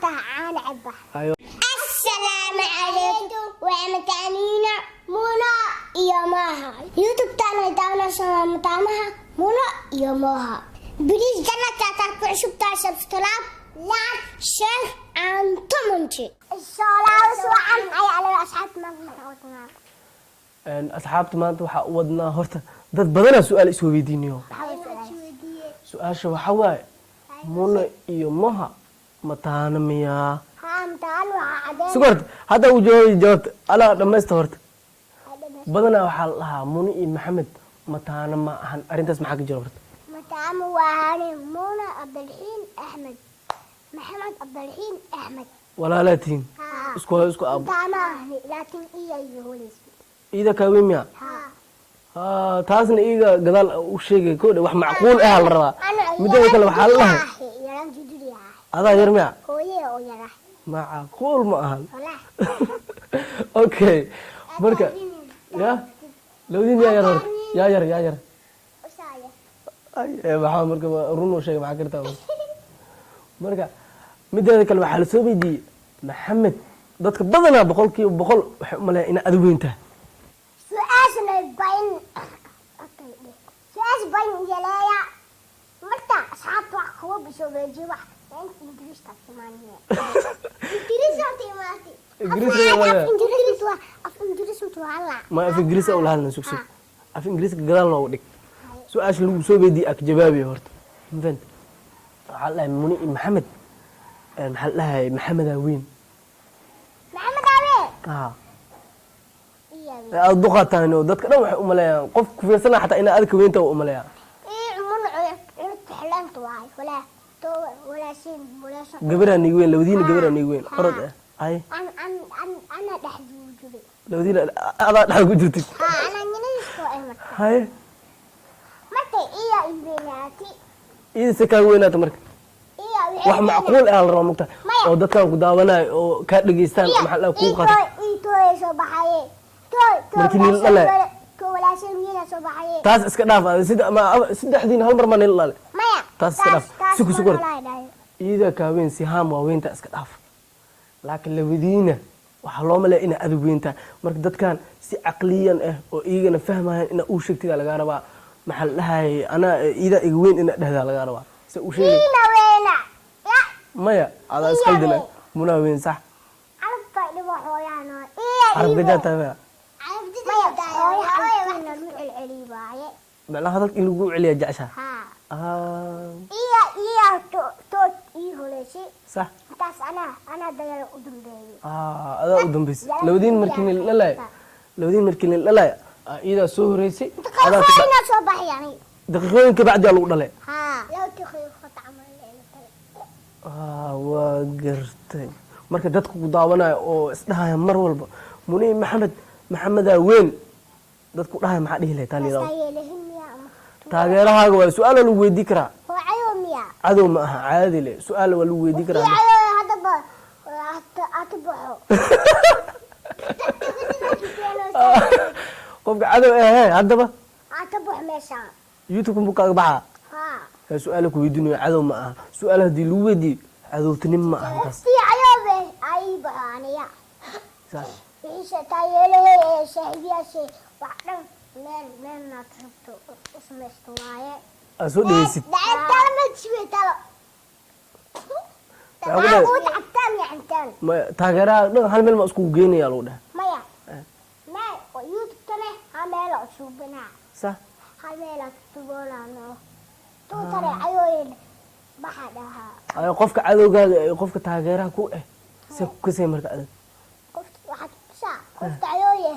عن عبه. ايوه السلام عليكم ومتعنينا منى يومها يوتيوب تانا دانا سلام تامها منى يومها بليز جنة تعطيك شبتا سبسكرايب لايك شير and comment الصلاة وسوعا أي على أصحاب ما asxaabta maanta waxaa u wadnaa horta dad badanaa su-aal isweydiinayo su-aasha waxaa waaye muna iyo moha mataana miyaa suga horta hadda uu jawaabta alaa dhamaysta horta badanaa waxaa la dhahaa muna iyo maxamed mataana ma ahan arrintaas maxaa ka jira horta mataana waa muna abdalxiin axmed maxamed abdalxiin axmed walaalaa tihiin isku aabo laakiin iyo holis إذا كويميا تاسن إيجا قدال وشيء كود وح معقول إيه الرضا مدة كلا وحال الله هذا يرميا معقول ما أهل أوكي بركة يا لو دين يا ير يا ير أي بحاول بركة رونو شيء معك كرتاو بركة مدة كلا وحال سوبي دي محمد ضدك بدنا بقول كي بقول ملا إن أدوينته سؤال باين جلايا مرتا أصحاب وحكوا بشوبيجي واحد أنت إنجليز تكتمانية إنجليز تكتماتي إنجليز متوهلا ما في إنجليز أول هالنا سوكسي في إنجليز قدام لو ودك سؤال لو سوبيدي أك جوابي هرت فهمت حلا مني محمد محلها محمد وين محمد وين الضغطان ودتك دو waxay u maleeyaan qof ku fiirsana xataa ina adka weynta u maleeyaan mun xalaantu waay wala shin gabarani weyn lawdiina gabarani weyn orod ay ana dhaxdu jiri lawdiina ada dhaxdu ku jirtid ana ninisto ay hay marka ibeenaati se ka weynaata marka wax macquul ah la rabo mugta oo dadkan ku daawanay oo ka dhageystaan maxaa la ku qaaday soo baxay markii nin dhalay taas iska dhaaf saddexdiin hal mar ma nin dhalay taas iska dhaaf suku sukor ida ka weyn si haam waa weynta iska dhaaf laakiin lawadiina waxa loo maleeyaa in aad weynta marka dadkan si aqliyan ah oo iyagana fahmayaan in uu sheegtiga laga rabaa maxal dhahay ana ida iga weyn in dhahda laga rabaa si uu sheegay maya ada iska dina muna weyn sax arab gajata معناها هذاك اللي يقول عليه جعشة إيه توت إيه ولا شيء صح تاس أنا داير أدم بي هذا أدم بس لو دين مركين لا لو دين مركين لا إذا سهريسي هذا دقيقين صباح يعني دقيقين كبعد يلو لا لو تخيل خط عمل وقرتي marka dadku ku daawanay oo isdhahay mar walba muni maxamed weyn dadku dhahay maxaa dhihi lahayd taliya taageerahaaga waa su'aal lagu weydiin karaa cadow ma aha caadi leh su'aal waa lagu weydiin karaa hadaba atbaxo qofka cadow hadaba atbax meesha youtube ku kaaga baxa su'aal ku weydiinayo cadow ma aha su'aal hadii lagu weydiiyo cadowtinin ma aha taas ay baaniya sax إيش تايله شهية وعدم من ناتربته اسمه استواية أسود يسيت دعيت كلمة شوي ترى تعود عتام يعني تاني ما تاجرها ده هل مل مسكو جيني يا لوده ما ما يوتيوب تاني هعمل أشوف بنا صح هعمل تقول أنا تو ترى أيوة بحدها أيوة قفك عدو قفك تاجرها كوه سكسي مرتأ قفت عيويه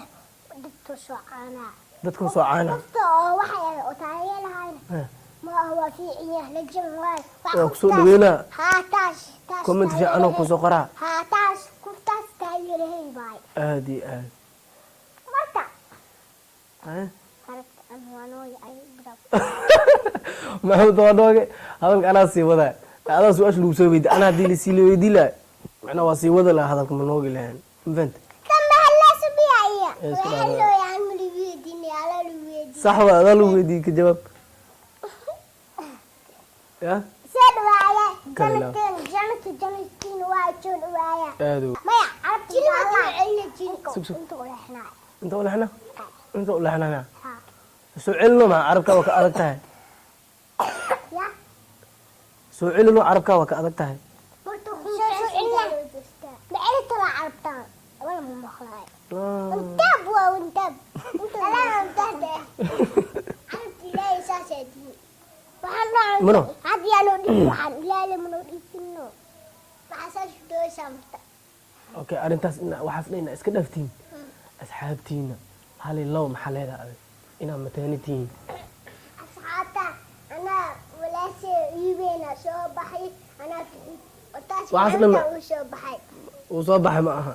دكتور سوعانا دكتور سوعانا دكتور وحي وتعيل هاي ما هو في إيه للجمال وقصود دوينا ها تاش كومنت في أنا وقصقرا ها تاش كفتاس تعيل هاي باي آدي مرتا خرجت أنوانوي أي بدأ ما هو توانوي هذا أنا سيودا هذا سؤال لو سوي دي أنا دي لسيلوي دي لا أنا وسيودا لا هذا كمنوي لهن فهمت صح هذا لو يدي كجواب يا سيد وعلى جنة asxaabta janayskiina waa soo dhawaaya aado maya carabtiina waa ayna jinko Sug, sug. inta u leexnaa inta u lexna inta u lexna ha soo celino ma carabka waa ka adag tahay ya soo celino carabka waa ka adag tahay marta soo cilna ma celita la carabtaan wala ma maqlaay انتاب وانتاب لا انتاب عرفت لا اساساتي منو؟ هذه انا وحن لا لا منو ديفنو ما اساس دو سامت okay arintaas waxaas dheena iska dhaftiin asxaabtiina hal iyo labo maxaa leedahay inaad mataanitiin اصحابتا انا ولا شيء يبينا شو بحي انا وتاش waxaas dhan شو بحي uu soo baxay ma aha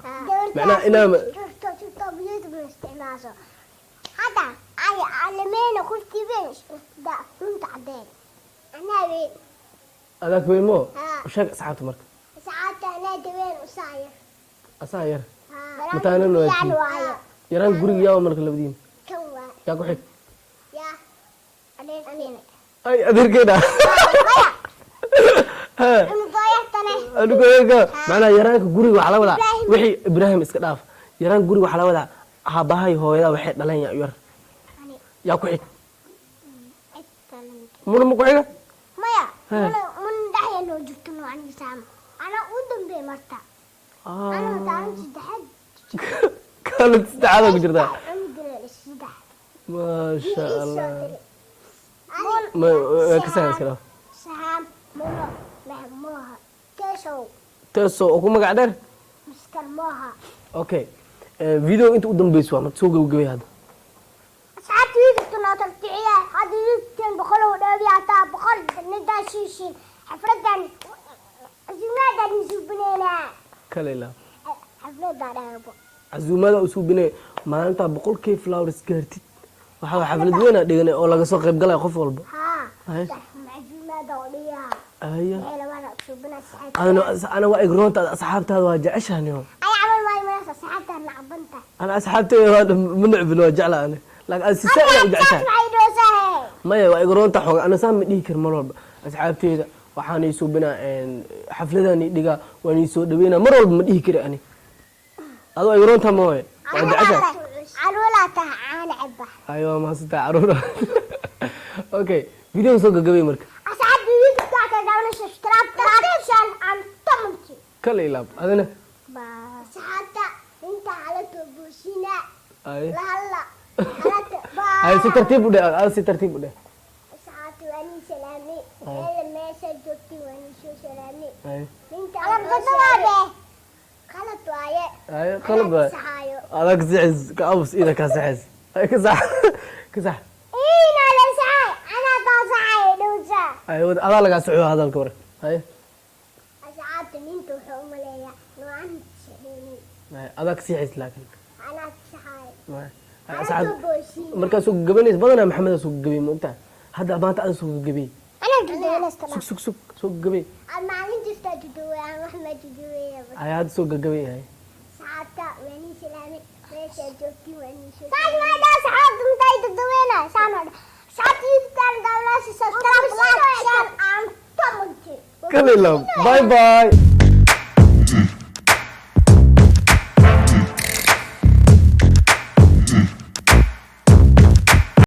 معناها إنها هذا علمينا كنت بينش ده كنت عدين أنا وين adag weymo ها sheeg asxaabta marka ساعات أنا دوين وصاير asaa yar ها متانا وين يعني وايا yaraan guriga yaa marka labadiin كم وايا yaa ku xig يا أنا ay adeerkeeda أنا ضايعتني anigu eega macnaha yaraanka guriga waxa la wadaa wixii Ibrahim iska dhaaf yaraan guriga waxa la wadaa aabahay hooyada waxay dhalan yar أنا yaa ku xig أتكلم mun ma ku xiga مايا ها. من دحية لو جبت له عني سام أنا أودم بمرتا أنا تعرف جدحد kaalid saacada ku jirtaa عندي السدح ma sha Allah أنا ma ka saas kala سهام منو مهموها كيشو taasoo ugu magac dheer مسكرموها okay video inta u dambeysay waa ma soo gabagabay hadda أصحابي يفتنا ترتيعية هذا يفتن بقوله دابي عطا بقول ندى شيشين حفرة زمادة نسوبنينا kale ilaa حفرة دارابو casuumada u suubinay maalinta 100k flowers gaartid waxa waa xaflad weyn ah dhiganay oo laga soo qayb galay qof walba ها هاي. مع زمادة وليها aya هي لما نسوبنا صحابي ana waa igroonta asxaabtaada waa jeceshahay أي عمل ما يمناسة صحابتها نعبنتها ana asxaabtay waa ma nacbin waa jeclaa ana laakiin aan si saa u jeceshahay معي دوسها maya waa igroonta xoog ana saa ma dhihi kar mar walba asxaabteyda waxaan ii suubinaa xafladan dhiga waan ii soo dhaweynaa mar walba ma dhihi kari ani adoo igroonta ma way waa jeceshahay علولا تعال عبه ايوه ما سنت عروره اوكي فيديو soo gagabay marka أصحابي يفتح دولة اشتراك تراتيشن عن طمنتي kale ilaab adana بس حتى انت على تبوشينا ay لا لا على ay si tartiib u dheh si tartiib u dheh ساعات واني سلامي هلا ما سجلتي واني شو سلامي ay انت على الضبابة خلط وايه ay qalb سحايو adag sicis ka abs ida ka sicis ay ka sax ka sax ايه على سحاي انا ضاصعي دوزا ay wad ada laga soo hadalka war ay ساعات انت وحوم ليا نوعا شهيني ay adag sicis laakiin انا سحاي ay على saad تبوشينا marka soo gabaneys badana maxamed soo gabay moogta hadda maanta aan soo gabay انا جدي sug gabay ما عندي تدوي انا محمد تدوي ay hadda soo gagabay ay ساعات واني سلامي ليش جوتي واني شو ساعات ما دا ساعات انت تدوينا ساعات ساعات يفتح دولة سبسكرايب لايك شير عن طمنتي kale ilaab bye bye